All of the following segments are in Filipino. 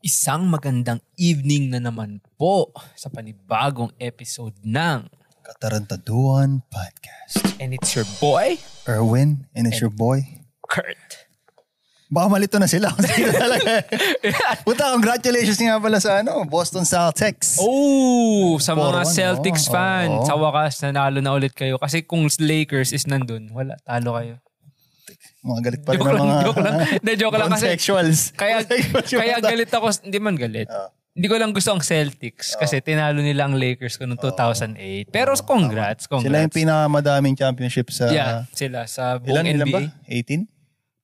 Isang magandang evening na naman po sa panibagong episode ng Katarantaduhan Podcast. And it's your boy, Erwin, and it's your boy, Kurt. Baka malito na sila kung sino talaga. Puta, congratulations nga pala sa Boston Celtics. Oh, sa mga 4-1, Celtics fan. oo. Sa wakas, nanalo na ulit kayo. Kasi kung Lakers is nandun, wala, talo kayo. Mga galit pa rin Joke ng lang, mga joke lang. Hindi, joke lang kasi. sexuals. Kaya galit ako, hindi man galit. Hindi ko lang gusto ang Celtics kasi tinalo nila ang Lakers ko noong 2008. Pero congrats. Sila yung pinakamadaming championship sa... Yeah, sila sa buong Ilan NBA. ba? 18?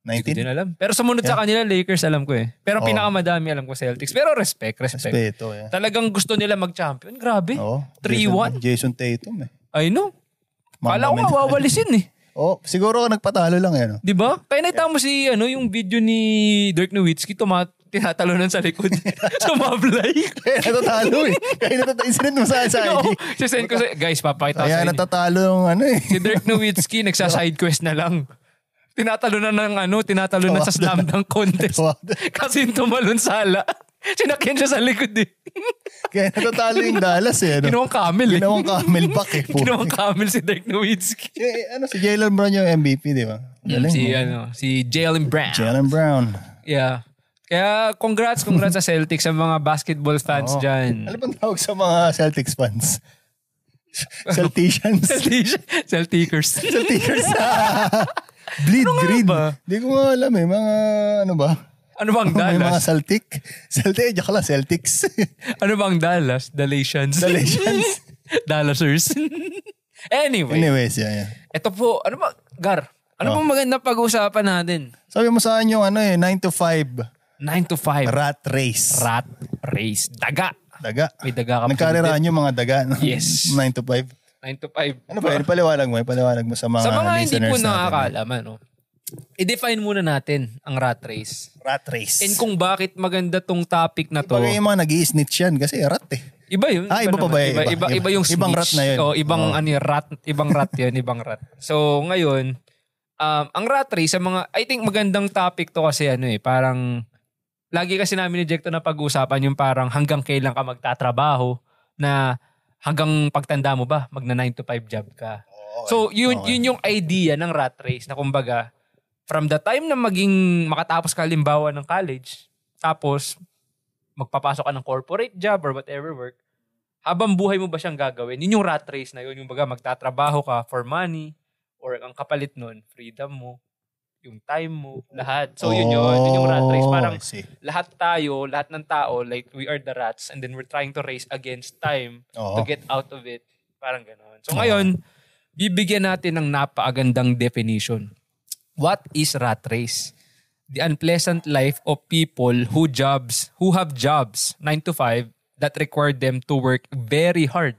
Hindi ko 19? din alam. Pero sumunod sa kanila, Lakers alam ko eh. Pero pinakamadami alam ko Celtics. Pero respect. Respeto, yeah. Talagang gusto nila mag-champion. Grabe. Oo. 3-1. Jason Tatum eh. I know. Kala ko mawawalisin eh. Siguro nagpatalo lang yan. Di ba? Kaya nakita mo yung video ni Dirk Nowitzki, tinatalunan sa likod. Sumablay. Kaya natatalo eh. Incident mo sa IG. Oo. Sisend ko guys, papakita ko sa Kaya inyo. natatalo yung Si Dirk Nowitzki, nagsa-side quest na lang. Tinatalo na sa slam dunk contest. Kasi yung tumalon sala. Sinakyan siya sa likod eh. Kaya natatalo yung Dallas eh. Ginawang camel eh. Ginawang camel back eh. Ginawang camel si Dirk Nowitzki. Si Jaylen Brown yung MVP, di ba? Si Jaylen Brown. Jaylen Brown. Yeah. Kaya congrats sa Celtics, sa mga basketball fans dyan. Ano bang tawag sa mga Celtics fans? Celticians. Celtickers. Bleed green. ba? Hindi ko nga alam eh. Mga ano ba? Ano bang May mga Dallas? Joke lang, Celtics. Ano bang Dallas? Dalations. Dallasers. Anyways, yeah. Ito po, ano ba, Gar? Ano bang maganda pag-uusapan natin? Sabi mo sa akin yung 9 to 5. 9 to 5. Rat race. Rat race. Daga. May daga ka. Nagkariraan yung mga daga. No? Yes. 9 to 5. 9 to 5. Ano ba? Paliwanag mo sa mga Sa mga hindi listeners po natin. nakakaalam, i-define muna natin ang rat race. Rat race. And kung bakit maganda tong topic na to. Iba yung mga nag-i-snitch yan kasi rat eh. Iba yun. Iba pa ba? Iba yung snitch. Ibang rat na yun. Ibang rat yun. Ibang rat. So, ngayon, ang rat race, I think magandang topic to kasi parang, lagi kasi namin ni Jekto na pag-uusapan yung parang hanggang kailan ka magtatrabaho na hanggang pagtanda mo ba, magna 9 to 5 job ka. So, yun yung idea ng rat race na kumbaga, from the time na makatapos ka halimbawa ng college, tapos magpapasok ka ng corporate job or whatever work, habang buhay mo ba siyang gagawin? Yun yung rat race na yun. Yung baga magtatrabaho ka for money or ang kapalit nun, freedom mo, yung time mo, lahat. So yun yung rat race. Parang lahat ng tao, like we are the rats and then we're trying to race against time to get out of it. Parang gano'n. So ngayon, bibigyan natin ng napakagandang definition. What is rat race? The unpleasant life of people who have jobs 9 to 5 that require them to work very hard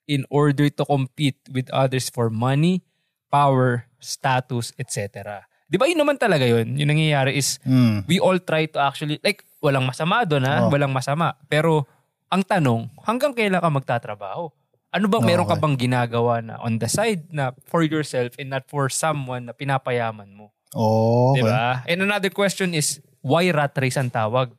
in order to compete with others for money, power, status, etc. Di ba yun naman talaga yun? Yung nangyayari is we all try to actually, like, walang masama doon walang masama. Pero ang tanong, hanggang kailan ka magtatrabaho? Ano bang meron ka bang ginagawa na on the side na for yourself and not for someone na pinapayaman mo? Diba? And another question is, why rat race ang tawag?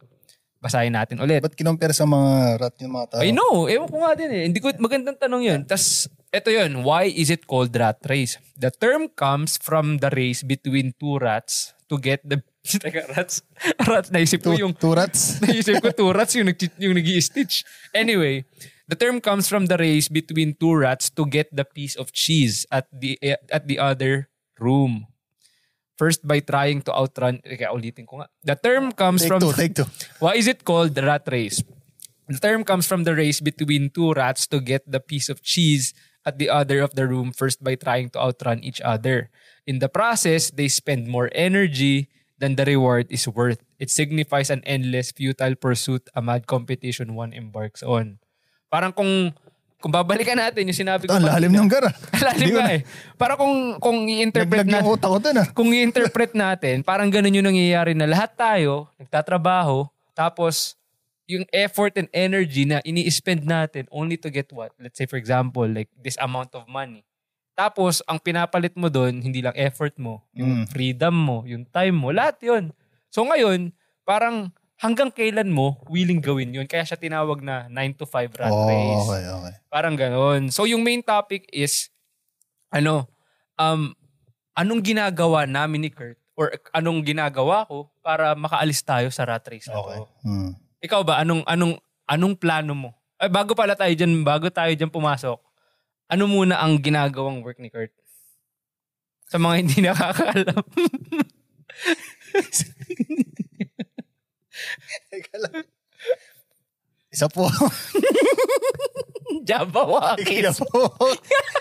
Basahin natin ulit. Ba't kinumpir sa mga rat yung mga tao? I know. Ewan ko nga din eh. Magandang tanong yun. Tas, eto yun. Why is it called rat race? The term comes from the race between two rats to get the... Rats. Naisip ko yung... Two rats? Naisip ko two rats yung nag-i-stitch. Anyway, the term comes from the race between two rats to get the piece of cheese at the other room. First by trying to outrun... Kaya ulitin ko nga. The term comes Take two. Why is it called the rat race? The term comes from the race between two rats to get the piece of cheese at the other of the room first by trying to outrun each other. In the process, they spend more energy than the reward is worth. It signifies an endless, futile pursuit, a mad competition one embarks on. Parang kung babalikan natin yung sinabi ko. Lalim ng gara. Lalim nga eh. Para kung i-interpret natin. Kung i-interpret natin, parang ganun yung nangyayari na lahat tayo, nagtatrabaho, tapos yung effort and energy na ini-spend natin only to get what? Let's say for example, like this amount of money. Tapos, ang pinapalit mo doon, hindi lang effort mo, yung freedom mo, yung time mo, lahat yun. So ngayon, parang hanggang kailan mo willing gawin yun. Kaya siya tinawag na 9 to 5 rat race. Okay. Parang ganon. So yung main topic is, anong ginagawa namin ni Kurt or anong ginagawa ko para makaalis tayo sa rat race na to. Ikaw ba, anong plano mo? Ay, bago tayo dyan pumasok, ano muna ang ginagawang work ni Kurt? Sa mga hindi nakakaalam. Isa po. Jabawaki.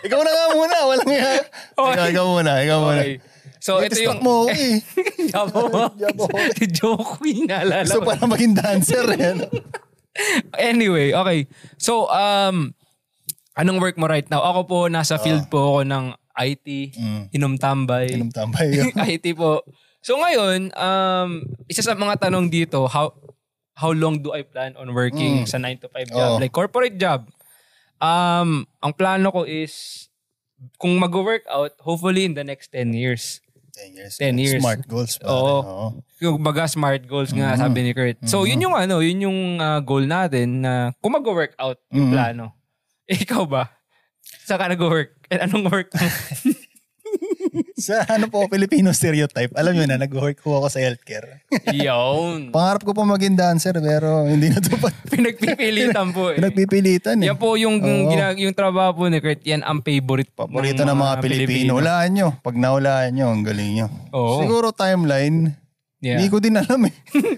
Ikaw na nga muna. Walang nga. Okay. Ikaw muna. Okay. So, ito yung... mo eh. Jabawaki. Joke Queen. Naalala So, ko. parang maging dancer eh. Anyway, okay. So, anong work mo right now? Ako po, nasa field po ako ng IT. Inom-tambay. IT po. So ngayon, isa sa mga tanong dito, how long do I plan on working sa 9 to 5 job? Like corporate job. Ang plano ko is, kung mag-workout, hopefully in the next 10 years. 10 years. Smart goals. Oo. Yung baga smart goals nga, sabi ni Kurt. So yun yung goal natin na kung mag-workout yung plano. Ikaw ba? Saan ka nag-work? Anong work mo? Sa Filipino stereotype. Alam nyo na, nag-work ko ako sa healthcare. Yun. Pangarap ko po maging dancer pero hindi natupad. Pinagpipilitan po eh. Pinagpipilitan eh. Yan po yung trabaho po ni Kurt. Yan ang favorite ng mga Pilipino. Hulaan nyo. Pag nahulaan nyo, ang galing nyo. Oo. Siguro timeline. Hindi ko din alam eh.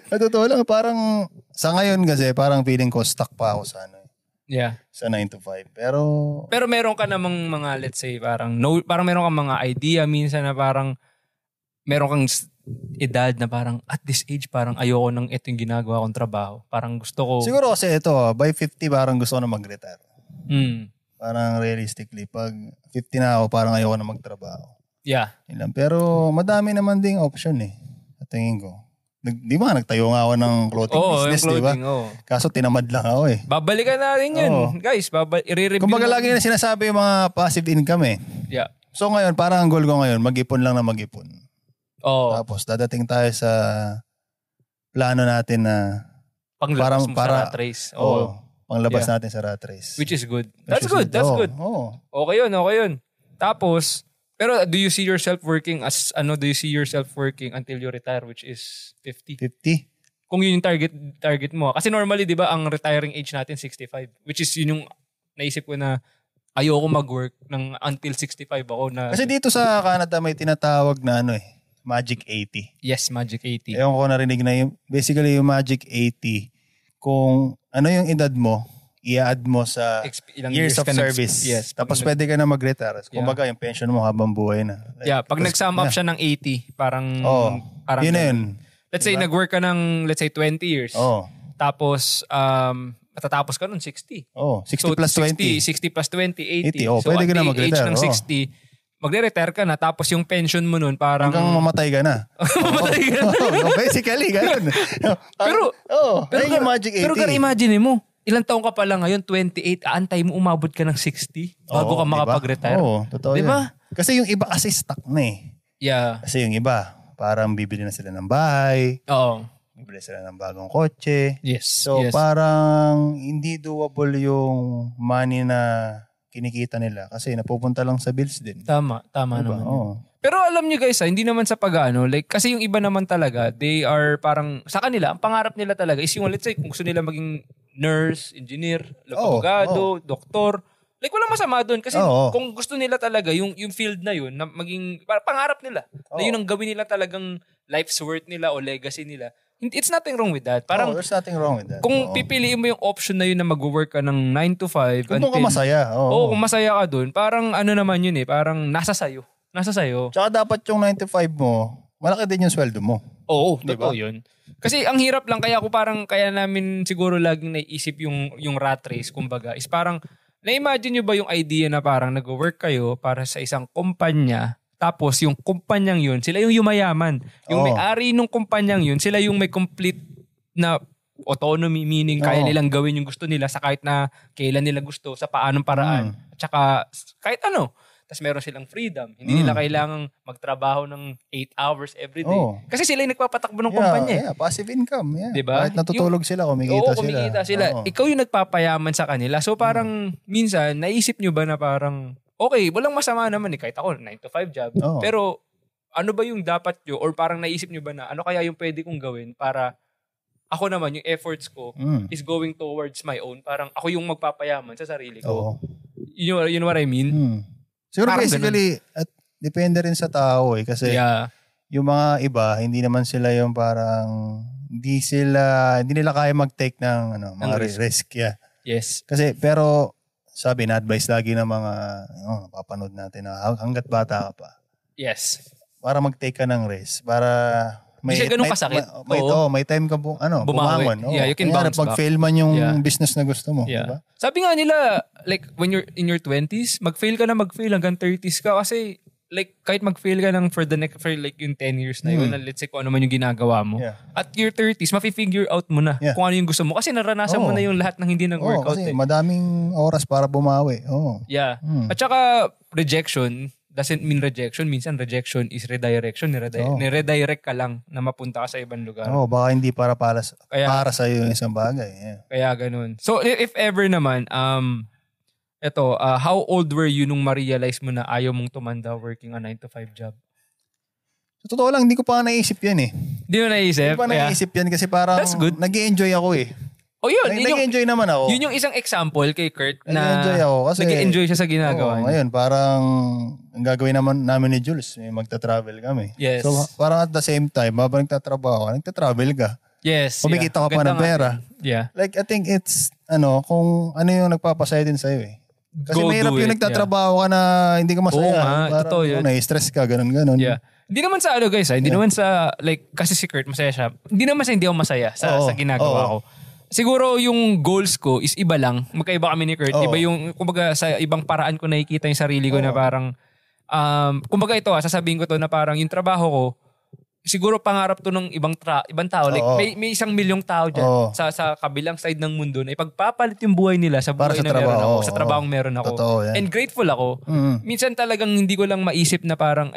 Totoo lang, parang sa ngayon kasi parang feeling ko stuck pa ako sa sa 9 to 5. Pero meron ka namang mga, let's say, parang meron kang mga idea minsan na parang meron kang edad na parang at this age parang ayoko nang ito yung ginagawa kong trabaho. Parang gusto ko... Siguro kasi ito, by 50 parang gusto ko na mag-retire. Parang realistically, pag 50 na ako, parang ayoko na magtrabaho. Yeah. Pero madami naman ding option eh. At tingin ko. Di ba nagtayo nga ako ng clothing business, di ba? Kaso tinamad lang ako eh. Babalikan natin yun. Guys, i-review. Kumbaga lagi na sinasabi yung mga passive income eh. Yeah. So ngayon, parang ang goal ko ngayon, mag-ipon lang na mag-ipon. Tapos dadating tayo sa plano natin na panglabas mo sa rat race. Panglabas natin sa rat race. Which is good. That's good. Okay yun. Tapos, pero do you see yourself working until you retire, which is 50? 50? Kung yun yung target mo. Kasi normally, di ba, ang retiring age natin 65. Which is yun yung naisip ko na ayoko mag-work ng until 65 ako na... Kasi dito sa Canada may tinatawag na Magic 80. Yes, Magic 80. Ewan ko narinig na basically yung Magic 80, kung ano yung edad mo, i-add mo sa years of service. Yes. Tapos pwede ka na mag-retire. Kumbaga yung pension mo habang buhay na. Pag nag-sum up siya ng 80, parang yun na yun. Let's say nag-work ka ng 20 years. Tapos matatapos ka nun 60. 60 plus 20. 60 plus 20, 80. So pwede ka na mag-retire. Age ng 60, magre-retire ka na, tapos yung pension mo nun parang... Hanggang mamatay ka na. Basically, ganun. Pero yung Magic 80. Pero imagine mo, ilang taong ka pa lang ngayon, 28, aantay mo umabot ka ng 60 bago ka makapag-retire. Totoo diba? Yan. Kasi yung iba kasi stuck na eh. Yeah. Kasi yung iba, parang bibili na sila ng bahay. Bibili sila ng bagong kotse. Yes. So parang hindi doable yung money na kinikita nila kasi napupunta lang sa bills din. Tama naman. Pero alam niyo guys, hindi naman sa kasi yung iba naman talaga, they are parang, sa kanila, ang pangarap nila talaga is yung, let's say, kung gusto nila maging nurse, engineer, abogado, doktor, like walang masama doon kasi kung gusto nila talaga, yung field na yun, na maging, pangarap nila, na yun ang gawin nila talagang life's worth nila o legacy nila. It's nothing wrong with that. Parang, there's nothing wrong with that. Kung pipiliin mo yung option na yun na mag-work ka ng 9 to 5. Kung ka masaya. Kung masaya ka dun, parang naman yun eh, parang nasa sayo. Tsaka dapat yung 9 to 5 mo, malaki din yung sweldo mo. Oo, diba? Totoo yun. Kasi ang hirap lang, kaya namin siguro laging naisip yung rat race, kumbaga, is parang, na-imagine nyo ba yung idea na parang nag-work kayo para sa isang kumpanya, tapos yung kumpanyang yun, sila yung yumayaman. Yung may-ari ng kumpanyang yun, sila yung may complete na autonomy, meaning kaya nilang gawin yung gusto nila sa kahit na kailan nila gusto, sa paanong paraan. At saka kahit ano. tas meron silang freedom. Hindi nila kailangang magtrabaho ng 8 hours every day. Kasi sila yung nagpapatakbo ng kumpanya. Passive income. Yeah. Diba? Kahit natutulog sila, kumikita sila. Ikaw yung nagpapayaman sa kanila. So parang minsan, naisip nyo ba na parang, okay, walang masama naman kahit ako, 9 to 5 job. Pero ano ba yung dapat nyo or parang naisip nyo ba na ano kaya yung pwede kong gawin para ako naman, yung efforts ko is going towards my own. Parang ako yung magpapayaman sa sarili ko. You know what I mean? Siguro parang basically, at depende rin sa tao kasi yung mga iba, hindi naman sila yung parang, hindi nila kaya mag-take ng mga risk. Yeah. Yes. Kasi, pero, sabi, na-advise lagi ng mga, napapanood natin na hanggat bata ka pa. Yes. Para mag-take ka ng risk. Para, hindi siya ganun kasakit. May time ka bumangon. Yeah, you can bounce back. Pag-fail man yung business na gusto mo. Yeah. Diba? Sabi nga nila, like, when you're in your 20s, mag-fail ka na mag-fail hanggang 30s ka kasi, like, kahit mag-fail ka ng for like yung 10 years na yun, let's say kung ano man yung ginagawa mo. Yeah. At your 30s, mafi-figure out mo na kung ano yung gusto mo. Kasi naranasan mo na yung lahat ng hindi nag-workout. Kasi madaming oras para bumawi. Yeah. At saka, rejection doesn't mean rejection. Minsan, rejection is redirection. Ni-redirect ka lang na mapunta ka sa ibang lugar. Baka hindi para sa iyo yung isang bagay. Yeah. Kaya ganun. So, if ever naman, how old were you nung ma-realize mo na ayaw mong tumanda working a 9-to-5 job? Sa totoo lang, hindi ko pa naisip yan eh. Hindi mo naisip? Hindi ko pa naisip yan kasi parang nag-i-enjoy ako eh. Yun. Nag-enjoy naman ako. Yun yung isang example kay Kurt na nag-enjoy ako kasi nag-enjoy siya sa ginagawa niya. Ngayon, parang ang gagawin namin ni Jules, magta-travel kami. Yes. So parang at the same time, habang nagtatrabaho ka, nagta-travel ka. Yes. Kumikita ka pa ng pera. Yeah. Like, I think it's, kung ano yung nagpapasaya din sa'yo eh. Kasi mahirap yung nagtatrabaho ka na hindi ka masaya. Oo nga, totoo yun. Na-stress ka, ganun. Yeah. Hindi naman sa guys, hindi naman sa, like, kasi si Kurt masaya siya. Hindi naman sa hindi ako masaya sa ginagawa ko. Siguro yung goals ko is iba lang. Magkaiba kami ni Kurt. Iba yung, kumbaga sa ibang paraan ko nakikita yung sarili ko na parang, kumbaga ito sasabihin ko to na parang yung trabaho ko, siguro pangarap to ng ibang tao. Like may 1 milyong tao dyan sa kabilang side ng mundo na ipagpapalit yung buhay nila sa buhay na meron ako. Sa trabahong meron ako. Totoo, yan. And grateful ako. Minsan talagang hindi ko lang maisip na parang,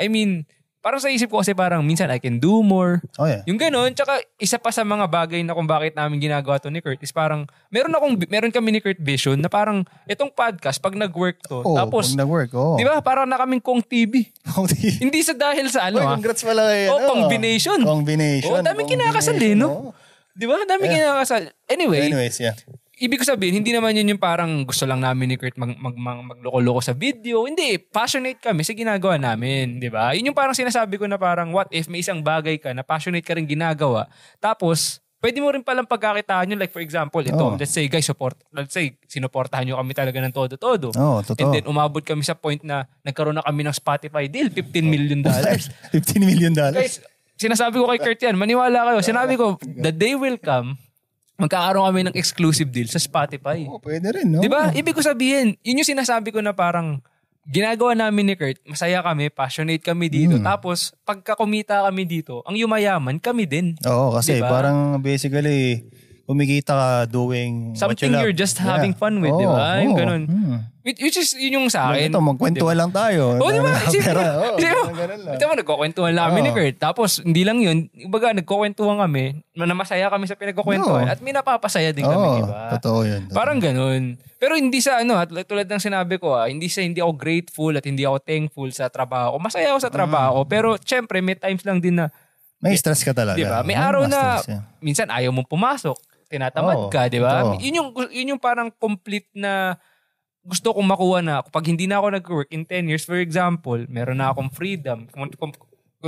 parang sa isip ko kasi parang minsan I can do more. Yung gano'n. Tsaka isa pa sa mga bagay na kung bakit namin ginagawa to ni Kurt is parang meron kami ni Kurt vision na parang itong podcast pag nag-work to. Tapos, pag nag-work, di ba? Parang na kaming Kong TV. Hindi sa dahil sa congrats pala kayo. Combination. Daming kinakasal no? Di ba? Daming kinakasal. Anyways, yeah. Ibig ko sabihin, hindi naman yun yung parang gusto lang namin ni Kurt magloko-loko sa video. Hindi, passionate kami sa ginagawa namin, di ba? Yun yung parang sinasabi ko na parang what if may isang bagay ka na passionate ka rin ginagawa, tapos pwede mo rin palang pagkakitaan yun. Like for example, ito, let's say guys, sinuportahan nyo kami talaga ng todo-todo. Totoo. And then umabot kami sa point na nagkaroon na kami ng Spotify deal, $15 million. $15 million. Guys, sinasabi ko kay Kurt yan, maniwala kayo. Sinabi ko, the day will come, magkakaroon kami ng exclusive deal sa Spotify. Pwede rin, no? Diba? Ibig ko sabihin, yun yung sinasabi ko na parang ginagawa namin ni Kurt, masaya kami, passionate kami dito. Tapos, pagka kumita kami dito, ang yumayaman kami din. Kasi diba? Parang basically, kumikita ka doing something you're just having fun with, di ba? Yung ganun. Which is, yun yung sa akin. Ito, magkwentuhan lang tayo. Di ba? Ito mo, nagkukwentuhan lang kami ni Kurt. Tapos, hindi lang yun. Ibaga, nagkukwentuhan kami, na masaya kami sa pinagkukwentuhan, at may napapasaya din kami, di ba? Totoo yun. Parang ganun. Pero hindi sa at tulad ng sinabi ko, hindi ako grateful at hindi ako thankful sa trabaho ko. Masaya ako sa trabaho ko, pero syempre, may times lang din na may stress ka talaga. Di ba? May araw na minsan ayaw mong pumasok. Tinatamad ka, di ba? Yun yung parang complete na gusto kong makuha na kapag hindi na ako nag-work in 10 years, for example, meron na akong freedom,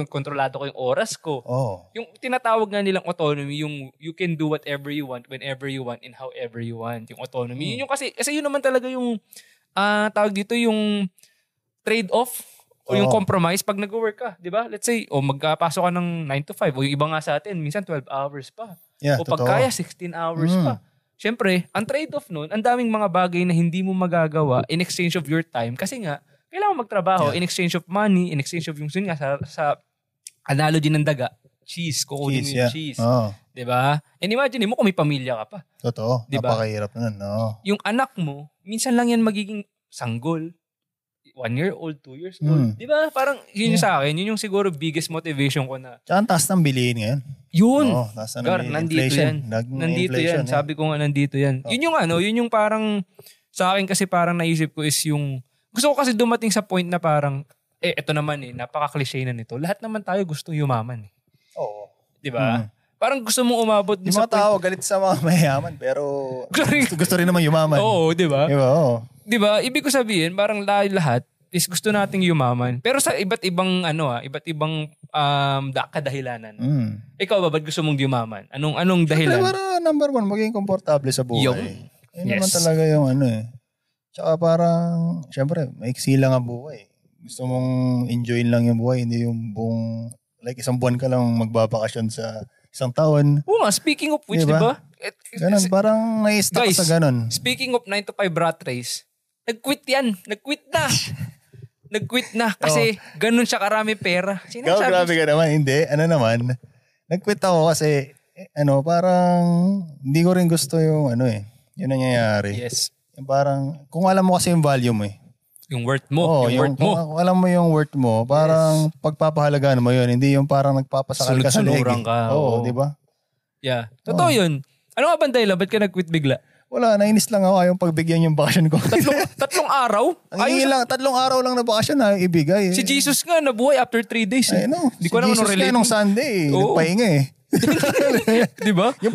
kontrolado ko yung oras ko. Yung tinatawag nga nilang autonomy, yung you can do whatever you want, whenever you want, and however you want. Yung autonomy. Yun yung kasi yun naman talaga yung tawag dito yung trade-off o yung compromise pag nag-work ka, di ba? Let's say, magpasok ka ng 9 to 5 o yung iba nga sa atin, minsan 12 hours pa. O pag kaya, 16 hours pa. Siyempre, ang trade-off nun, ang daming mga bagay na hindi mo magagawa in exchange of your time kasi nga, kailangan magtrabaho in exchange of money, in exchange of yung nga sa analogy ng daga, cheese, kukunin mo yung cheese. Diba? And imagine mo kung may pamilya ka pa. Totoo. Diba? Napakahirap nun, no? Yung anak mo, minsan lang yan magiging sanggol. 1 year old, 2 years old. Di ba? Parang yun yung sa akin. Yun yung siguro biggest motivation ko na. Tsaka ang taas ng bilihin ngayon. Yun. Taas na Gar, nandito yan. Nandito yan. Sabi ko nga nandito yan. Yun yung yun yung parang sa akin kasi parang naisip ko is yung gusto ko kasi dumating sa point na parang eto naman napaka-cliche na nito. Lahat naman tayo gusto yumaman eh. Oo. Di ba? Parang gusto mong umabot yung mga tao galit sa mga mayaman pero gusto rin naman yumaman. Oo, di ba? Diba? Oo. Di ba? Ibig ko sabihin, parang lahat is gusto nating yumaman. Pero sa iba't ibang kadahilanan. Ikaw ba, ba't gusto mong yumaman? Anong dahilan? Siyempre, para number 1, maging komportable sa buhay. Yun naman talaga yung Tsaka parang, siyempre, maiksi lang ang buhay. Gusto mong enjoyin lang yung buhay, hindi yung buong, like isang buwan ka lang magbabakasyon sa isang taon. Oo nga, speaking of which, diba? Ganun, parang nai-stuck sa ganun. Speaking of 9 to 5 rat race, nag-quit yan. Nag-quit na. Kasi ganun siya karami pera. Grabe ka naman. Hindi. Naman. Nag-quit ako kasi, parang hindi ko rin gusto yung yung nangyayari. Yes. Yung parang, kung alam mo kasi yung value mo Yung worth mo. Worth mo. Kung alam mo yung worth mo, parang pagpapahalagaan mo yun. Hindi yung parang nagpapasakal ka sa leg. Oo, di ba? Yeah. Totoo yun. Ano nga bang dahilan? Ba't ka nag-quit bigla? Wala, nainis lang ako yung pagbigyan yung bakasyon ko. Tatlong araw? Tatlong araw lang na bakasyon na ibigay. Si Jesus nga nabuhay after 3 days. Di ko naman relate. Si Jesus nga nung Sunday, nagpahinga Di ba? Yung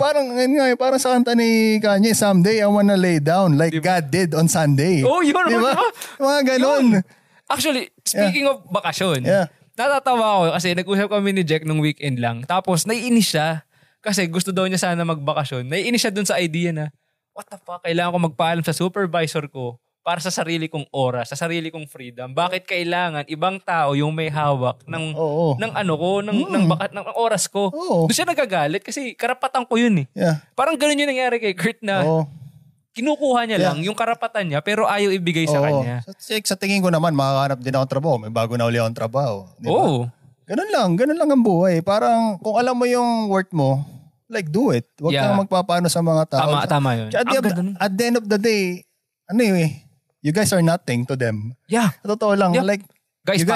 parang sa kanta ni Kanye, someday I wanna lay down like God did on Sunday. Oh, yun. Diba? Mga ganun. Actually, speaking of bakasyon, natatawa ako kasi nag-usap kami ni Jack nung weekend lang. Tapos, naiinis siya kasi gusto daw niya sana magbakasyon. Naiinis siya dun sa idea na, what the fuck, kailangan ko magpaalam sa supervisor ko para sa sarili kong oras, sa sarili kong freedom. Bakit kailangan ibang tao yung may hawak ng oras ko? Doon siya nagagalit kasi karapatan ko yun eh. Yeah. Parang ganun yung nangyari kay Kurt na kinukuha niya lang yung karapatan niya pero ayaw ibigay sa kanya. Sa tingin ko naman, makakahanap din akong trabaho. May bago na uli akong trabaho. Oo. Ganun lang ang buhay. Parang kung alam mo yung worth mo, like do it. Huwag kang magpapaano sa mga tao. Tama yun. At the end of the day, you guys are nothing to them. Yeah. Totoo lang. Yeah. Like, guys,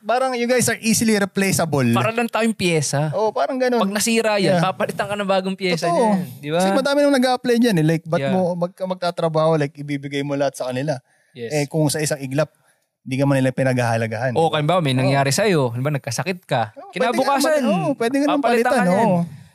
parang you guys are easily replaceable. Para lang tayong pyesa. Parang ganun. Pag nasira yan, papalitan ka ng bagong pyesa niyan. Di ba? Kasi madami nang nag-a-apply dyan. Like, ba't mo magtatrabaho, like, ibibigay mo lahat sa kanila. Yes. Kung sa isang iglap, hindi ka man nila pinaghahalagahan. Kan ba, may nangyari sa'yo. Ano ba, nagkasakit ka. Kinabukasan, pwede ka naman palitan.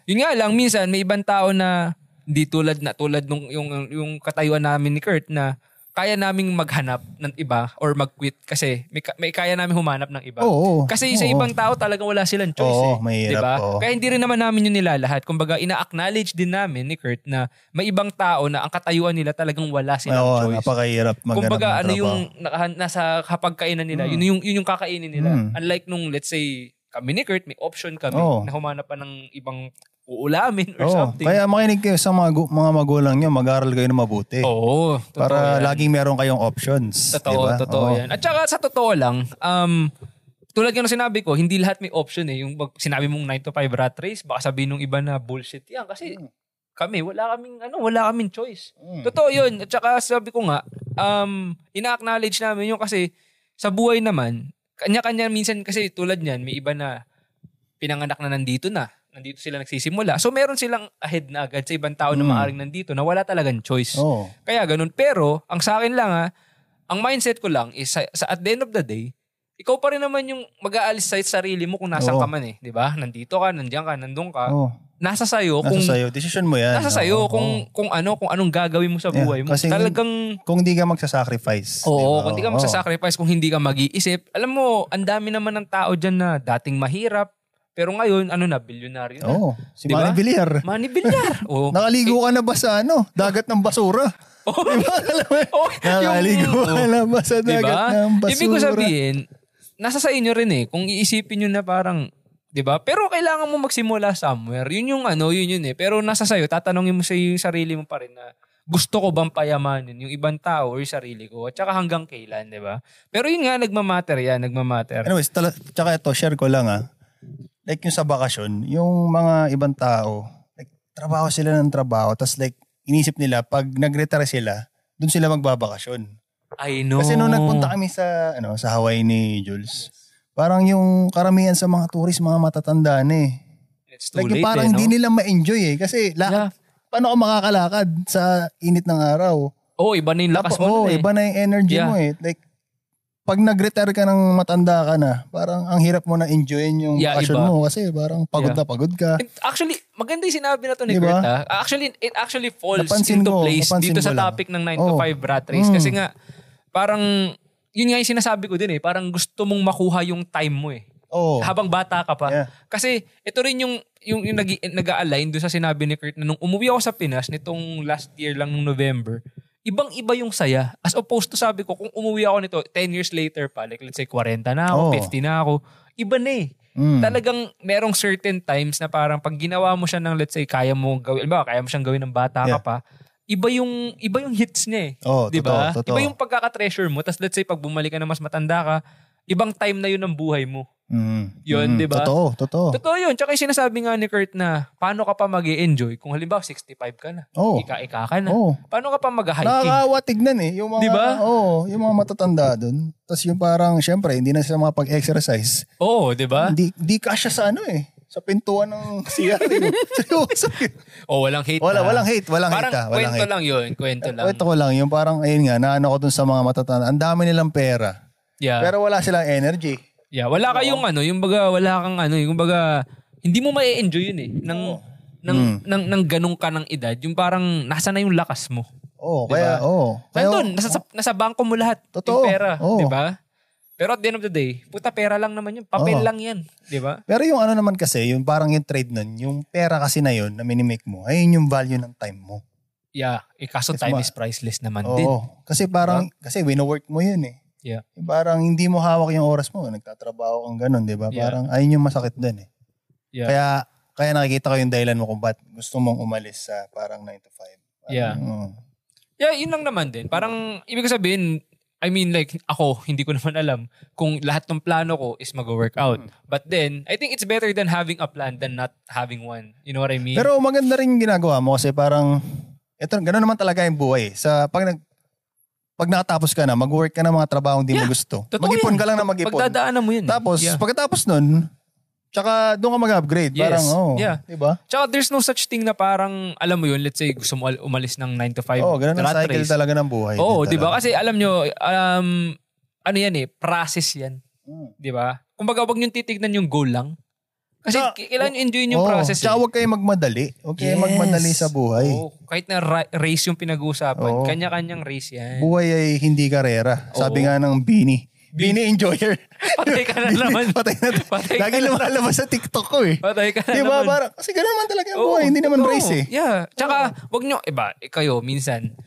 Yun nga lang, minsan, may ibang tao na hindi tulad nung yung katayuan namin ni Kurt na kaya naming maghanap ng iba or mag-quit kasi may kaya namin humanap ng iba. Kasi sa ibang tao talagang wala silang choice mahirap, diba? Kaya hindi rin naman namin yun nilalahat. Kumbaga, ina-acknowledge din namin ni Kurt na may ibang tao na ang katayuan nila talagang wala silang choice. Napakahirap maghanap ng kumbaga, trabaho. Yung nasa kapagkainan nila, yun yung kakainin nila. Unlike nung, let's say, kami ni Kurt, may option kami na humanap pa ng ibang uulamin or something. Kaya makinig kayo sa mga magulang nyo, mag-aral kayo na mabuti. Oo. Para laging meron kayong options. Totoo yan. At saka sa totoo lang, tulad nga ng sinabi ko, hindi lahat may option eh. Yung sinabi mong 9 to 5 rat race, baka sabihin ng iba na bullshit yan. Kasi kami, wala kaming choice. Totoo yun. At saka sabi ko nga, ina-acknowledge namin yung kasi sa buhay naman, kanya-kanya minsan kasi tulad niyan, may iba na pinanganak na nandito sila nagsisimula. So meron silang ahead na agad sa ibang tao na maaring nandito na wala talagang choice. Kaya ganun. Pero ang sa akin lang ang mindset ko lang is at the end of the day, ikaw pa rin naman yung mag-aalis sa sarili mo kung nasan ka man eh. Diba? Nandito ka, nandiyan ka, nandun ka. Nasa sayo. Decision mo yan. Nasa sayo kung anong gagawin mo sa buhay mo. Kasi talagang kung hindi ka magsasacrifice. Kung hindi ka magsasacrifice, kung hindi ka mag-iisip. Alam mo, ang dami naman ng tao dyan na dating mahirap. Pero ngayon, bilyonaryo na. Si diba? Manny Villar. Manny Villar. Nakaligo ka na ba sa dagat ng basura? Diba? Nakaligo ka na ba sa dagat ng basura? Ibig ko sabihin, nasa sa inyo rin eh. Kung iisipin nyo na parang, diba? Pero kailangan mo magsimula somewhere. Yun yun eh. Pero nasa sayo, tatanungin mo sa sarili mo pa rin na, gusto ko bang payamanin yung ibang tao or yung sarili ko? At saka hanggang kailan, diba? Pero yun nga, nagmamatter. Anyways, tsaka ito, share ko lang like yung sa bakasyon, yung mga ibang tao, like trabaho sila ng trabaho, tapos like inisip nila, pag nag-retire sila, dun sila magbabakasyon. I know. Kasi nung nagpunta kami sa Hawaii ni Jules, parang yung karamihan sa mga tourist, mga matatanda na eh. It's too late parang hindi nila ma-enjoy eh. Kasi paano ka makakalakad sa init ng araw? Iba na yung lakas mo. Iba na yung energy mo eh. Like, pag nag-retire ka ng matanda ka na, parang ang hirap mo na enjoyin yung passion mo kasi parang pagod na pagod ka. And actually, maganda yung sinabi na to ni Kurt. It actually falls into place dito sa topic ng 9 to 5 rat race. Kasi nga, parang, yun nga yung sinasabi ko din eh. Parang gusto mong makuha yung time mo eh. Habang bata ka pa. Yeah. Kasi ito rin yung nag-a-align doon sa sinabi ni Kurt na nung umuwi ako sa Pinas nitong last year lang nung November, ibang-iba yung saya. As opposed to sabi ko, kung umuwi ako nito 10 years later pa, like let's say 40 na ako, 50 na ako, iba na eh. Talagang merong certain times na parang pag ginawa mo siya ng let's say kaya mo siyang gawin ng bata ka pa, iba yung hits niya eh. Di ba? Iba yung pagkaka-treasure mo. Tapos let's say pag bumalik ka na mas matanda ka, ibang time na yun ng buhay mo. Yun, di ba? Totoo yun. Tsaka yung sinasabi nga ni Kurt na paano ka pa mag-i-enjoy kung halimbawa 65 ka na. Ika-ika ka na. Paano ka pa mag-hiking? Nakakawa tignan eh. Yung mga, diba? Yung mga matatanda dun. Tapos yung parang, syempre, hindi na sila makapag-exercise. Di ba? Di kasya sa sa pintuan ng CR. Walang hate. Walang hate. Parang kwento lang yun. Kwento ko lang. Yung parang, ayun nga, naano ko dun sa mga matatanda. Ang dami nilang pera. Yeah. Pero wala silang energy. Yeah, wala kayong yung baga wala kang yung baga hindi mo ma-enjoy yun eh ng ganung ka ng edad, yung parang nasa na yung lakas mo. Diba? Kaya doon nasa bangko mo lahat. Yung pera, 'di ba? Pero at the end of the day, puta pera lang naman yun, papel lang 'yan, 'di ba? Pero yung naman kasi, yung parang yung trade nun, yung pera kasi na yun na minimake mo, ayun yung value ng time mo. Yeah, kaso time is priceless naman din. Kasi parang kasi wino-work mo yun eh. Yeah. Parang hindi mo hawak yung oras mo. Nagtatrabaho kang ganun, di ba? Parang ayun yung masakit dun eh. Yeah. Kaya nakikita ko yung dahilan mo kung ba't gusto mong umalis sa parang 9 to 5. Parang, yun lang naman din. Parang, ibig sabihin, I mean like, ako, hindi ko naman alam kung lahat ng plano ko is mag-workout. But then, I think it's better than having a plan than not having one. You know what I mean? Pero maganda rin yung ginagawa mo kasi parang, gano'n naman talaga yung buhay. Pag nakatapos ka na, mag-work ka na mga trabaho hindi mo gusto. Mag-ipon ka lang na mag-ipon. Pagdadaanan mo yun. Tapos, pagkatapos nun, tsaka doon ka mag-upgrade. Yes. Parang, diba? Tsaka there's no such thing na parang, alam mo yun, let's say gusto mo umalis ng 9 to 5. Ganun ang cycle talaga ng buhay. Diba? Kasi alam nyo, process yan. Diba? Kumbaga, wag nyo titignan yung goal lang. Kasi kailangan nyo enjoyin yung process. Tsaka huwag kayo magmadali. Huwag kayo magmadali sa buhay. Kahit na race yung pinag-uusapan, kanya-kanyang race yan. Buhay ay hindi karera. Sabi nga ng Bini Enjoyer. Patay ka na naman. Patay na. Lagi lumalabas sa TikTok ko eh. Patay ka na diba, naman. Parang, kasi gano'n naman talaga ang buhay. Hindi naman race eh. Yeah. Tsaka, wag nyo, kayo, minsan,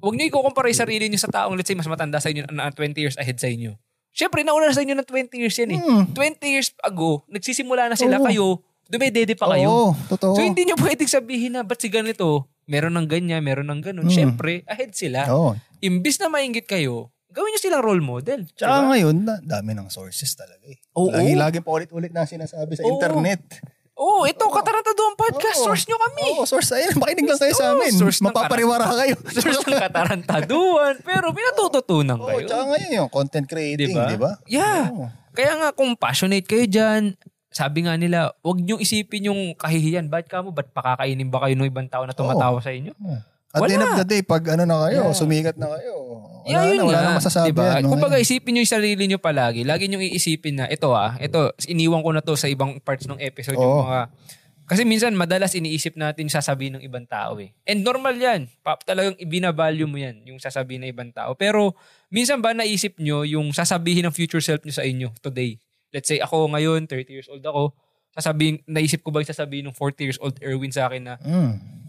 wag nyo ikukumpara yung sarili nyo sa taong, let's say, mas matanda sa inyo na 20 years ahead sa inyo. Siyempre, nauna na sa inyo ng 20 years yan eh. 20 years ago, nagsisimula na sila, kayo, dumedede pa kayo. Totoo. So, hindi nyo pwedeng sabihin na, ba't si ganito, meron ng ganyan, meron ng ganun. Siyempre, ahead sila. Imbis na maingit kayo, gawin nyo silang role model. Tsaka ngayon, dami ng sources talaga eh. Lagi pa ulit-ulit na sinasabi sa internet. Ito, Katarantaduhan Podcast. Source nyo kami. Source. Ayun, makinig lang kayo sa amin. Mapapariwara kayo. Source ng Katarantaduhan. Pero pinatututunan kayo. Tsaka ngayon yung content creating, di ba? Yeah. Kaya nga, kung passionate kayo dyan, sabi nga nila, huwag nyo isipin yung kahihiyan. Ba't pakakainin ba kayo ng ibang tao na tumatawa sa inyo? At the end of the day, pag sumikat na kayo, wala na masasabi. Diba? Kung baga isipin nyo yung sarili nyo palagi, lagi nyo iisipin na, ito iniwan ko na to sa ibang parts ng episode. Yung mga, kasi minsan, madalas iniisip natin sasabihin ng ibang tao eh. And normal yan. Talagang ibinavalue mo yan, yung sasabihin ng ibang tao. Pero, minsan ba naisip nyo yung sasabihin ng future self nyo sa inyo today? Let's say, ako ngayon, 30 years old ako, naisip ko ba yung sasabihin ng 40 years old Erwin sa akin na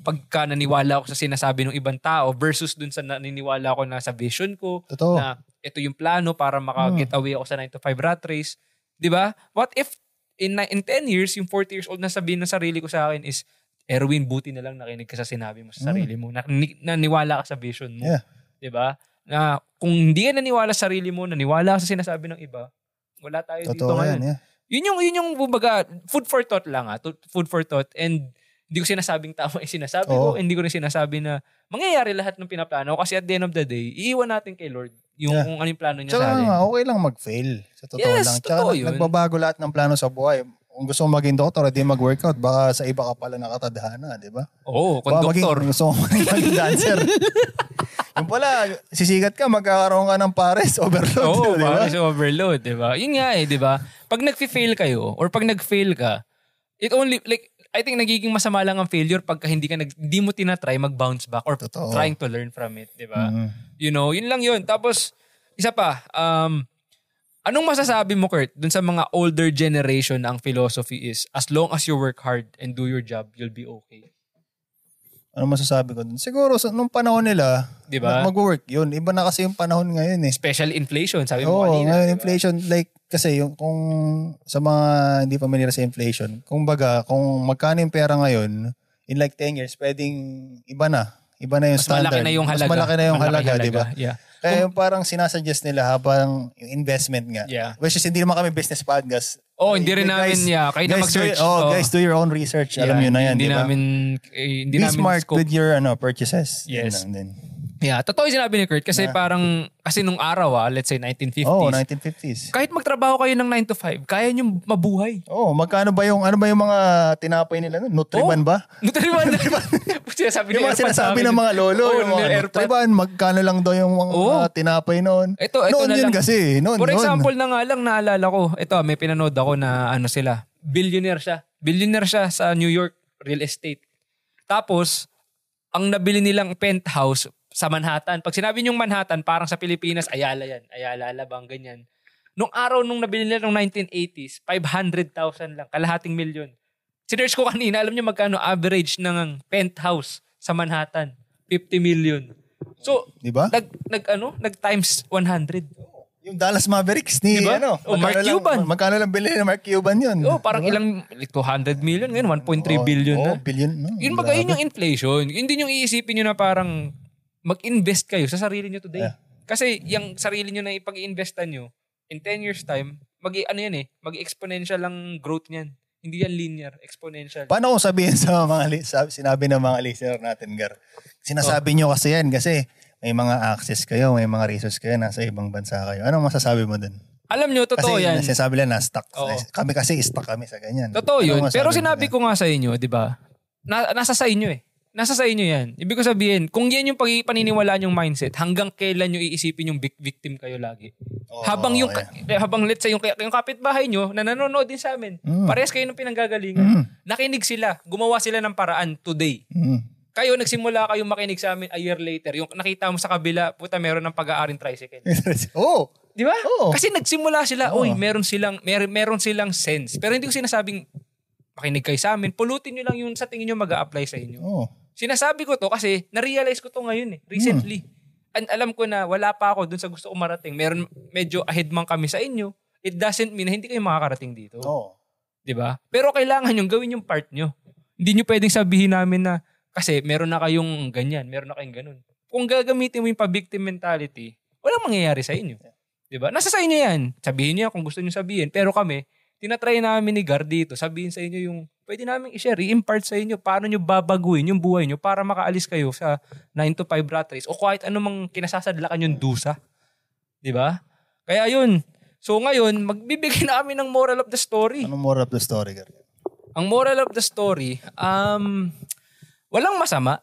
pagka naniwala ako sa sinasabi ng ibang tao versus dun sa naniniwala ako na sa vision ko, na ito yung plano para maka-get away ako sa 9 to 5 rat race. Diba? What if in 10 years, yung 40 years old na sabihin ng sarili ko sa akin is, Erwin, buti na lang nakinig ka sa sinabi mo sa sarili mo. Naniwala ka sa vision mo. Yeah. Diba? Na kung hindi ka naniwala sa sarili mo, naniwala ka sa sinasabi ng iba, wala tayo dito ngayon. Yun yung bumaga, food for thought lang Food for thought. And Hindi ko sinasabing tama yung sinasabi ko. Hindi ko rin sinasabi na mangyayari lahat ng pinaplano. Kasi at the end of the day, iiwan natin kay Lord yung kung ano yung plano niya sa atin. Okay lang mag-fail. Sa totoo lang. Tsaka nagbabago lahat ng plano sa buhay. Kung gusto mo maging doktor, di mag-workout. Baka sa iba ka pala nakatadhana, di ba? Oo, kung doktor. Gusto mo maging dancer. Yung pala, sisigat ka, magkakaroon ka ng pares overload. Oo, pares overload, di ba? Yun nga di ba? Pag nag-fail kayo, or pag nag-fail ka, it only, like, I think nagiging masama lang ang failure pagka hindi mo tinatry mag-bounce back or trying to learn from it, di ba? Mm-hmm. You know, yun lang yun. Tapos, isa pa, anong masasabi mo, Kurt, dun sa mga older generation na ang philosophy is, as long as you work hard and do your job, you'll be okay? Ano masasabi ko dun? Siguro, nung panahon nila, diba? Mag-work yun. Iba na kasi yung panahon ngayon eh. Special inflation, sabi mo kanina. Ngayon, diba? Inflation, like, kasi yung kung sa mga hindi familiar sa inflation, kung magkano yung pera ngayon, in like 10 years, pwedeng iba na yung standard. Mas malaki na yung halaga. Mas malaki na yung halaga, di ba? Yeah. Kaya yung parang sinasuggest nila habang yung investment nga. Yeah. Which is hindi naman kami business podcast. Hindi rin namin, kayo na mag-search. Guys, do your own research. Alam nyo na yan, di ba? Hindi Be namin smart scope with your purchases. Yes. Yeah, totoo yung sinabi ni Kurt kasi parang, kasi nung araw let's say 1950s. 1950s. Kahit magtrabaho kayo ng 9 to 5, kaya nyo mabuhay. Magkano ba yung mga tinapay nila? Nutriban ba? Nutriban. Yung mga sinasabi ng mga lolo, yung mga Nutriban, magkano lang daw yung mga tinapay noon. Ito noon na yun lang. Kasi. For example na nga lang, naalala ko, may pinanood ako na sila, billionaire siya. Billionaire siya sa New York real estate. Tapos, ang nabili nilang penthouse sa Manhattan. Pag sinabi niyong Manhattan, parang sa Pilipinas, Ayala yan. Ayala, Alabang, ganyan. Nung araw nung nabili nila noong 1980s, 500,000 lang, kalahating milyon. Sinearch ko kanina, alam niyo magkano average ng penthouse sa Manhattan? 50 million. So, diba? nag times 100. Yung Dallas Mavericks ni diba? Mark Cuban. Magkano lang bilhin ni Mark Cuban yun? Parang ilang 200 million ngayon, 1.3 billion na. Billion. No, yun yung inflation. Yun din yung iisipin nyo na parang mag-invest kayo sa sarili nyo today. Yeah. Kasi yung sarili nyo na ipag-investan nyo, in 10 years time, mag-exponential lang growth niyan. Hindi yan linear, exponential. Paano kung sabihin sa sinabi ng mga listener natin, Gar? Sinasabi nyo kasi yan kasi may mga access kayo, may mga resources kayo, nasa ibang bansa kayo. Anong masasabi mo dun? Alam nyo, totoo yan. Kasi sinasabi lang na-stuck. Kami kasi stuck kami sa ganyan. Totoo yun. Pero sinabi ko nga sa inyo, di ba? Nasa sa inyo eh. Nasa sa inyo yan. Ibig ko sabihin, kung yan yung paniniwalaan yung mindset, hanggang kailan nyo iisipin yung victim kayo lagi? Habang let's say, yung kapitbahay nyo, na nanonood din sa amin, parehas kayo ng pinanggagalingan. Nakinig sila, gumawa sila ng paraan today. Kayo, nagsimula kayong makinig sa amin a year later, yung nakita mo sa kabila, puta, meron ng pag-aaring tricycle. Di ba? Kasi nagsimula sila, meron silang sense. Pero hindi ko sinasabing, makinig kayo sa amin, pulutin nyo lang yung sa tingin nyo mag-a-apply sa inyo. Sinasabi ko to kasi na-realize ko to ngayon recently. And alam ko na wala pa ako dun sa gusto ko marating. Medyo ahead man kami sa inyo. It doesn't mean na hindi kayo makakarating dito. Diba? Pero kailangan yung gawin yung part nyo. Hindi nyo pwedeng sabihin namin na kasi meron na kayong ganyan, meron na kayong ganun. Kung gagamitin mo yung pa-victim mentality, walang mangyayari sa inyo. Diba? Nasa sa inyo yan. Sabihin niyo kung gusto nyo sabihin. Pero kami, tinatry namin ni Gar dito, sabihin sa inyo yung pwede namin i-share, i-impart sa inyo paano nyo babaguhin yung buhay nyo para makaalis kayo sa 9 to 5 rat race o kahit anumang kinasasadlakan yung dusa. Diba? Kaya yun. So ngayon, magbibigay na kami ng moral of the story. Anong moral of the story, Gar? Ang moral of the story, walang masama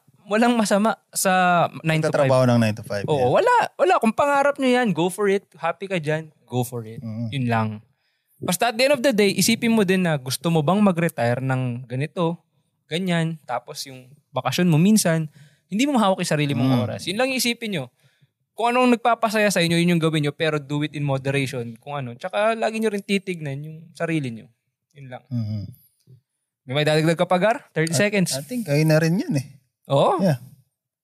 sa 9 to 5. Trabaho ng 9 to 5. Oo, wala. Kung pangarap nyo yan, go for it. Happy ka dyan, go for it. Yun lang. Basta at the end of the day, isipin mo din na gusto mo bang mag-retire ng ganito, ganyan, tapos yung bakasyon mo minsan, hindi mo mahawak yung sarili mong oras. Yun lang yung isipin nyo. Kung anong nagpapasaya sa inyo, yun yung gawin nyo, pero do it in moderation. Kung ano. Tsaka lagi nyo rin titignan yung sarili nyo. Yun lang. May dadagdag ka pa, Gar? 30 seconds. I think kayo na rin yun eh. Oo. Yeah.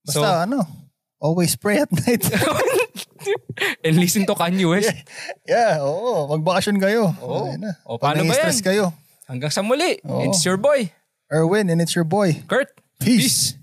Basta always pray at night. And listen to Kanye West. Yeah, magbakasyon kayo. Paano ba yan? Stress kayo. Hanggang sa muli. It's your boy. Erwin, and it's your boy. Kurt. Peace.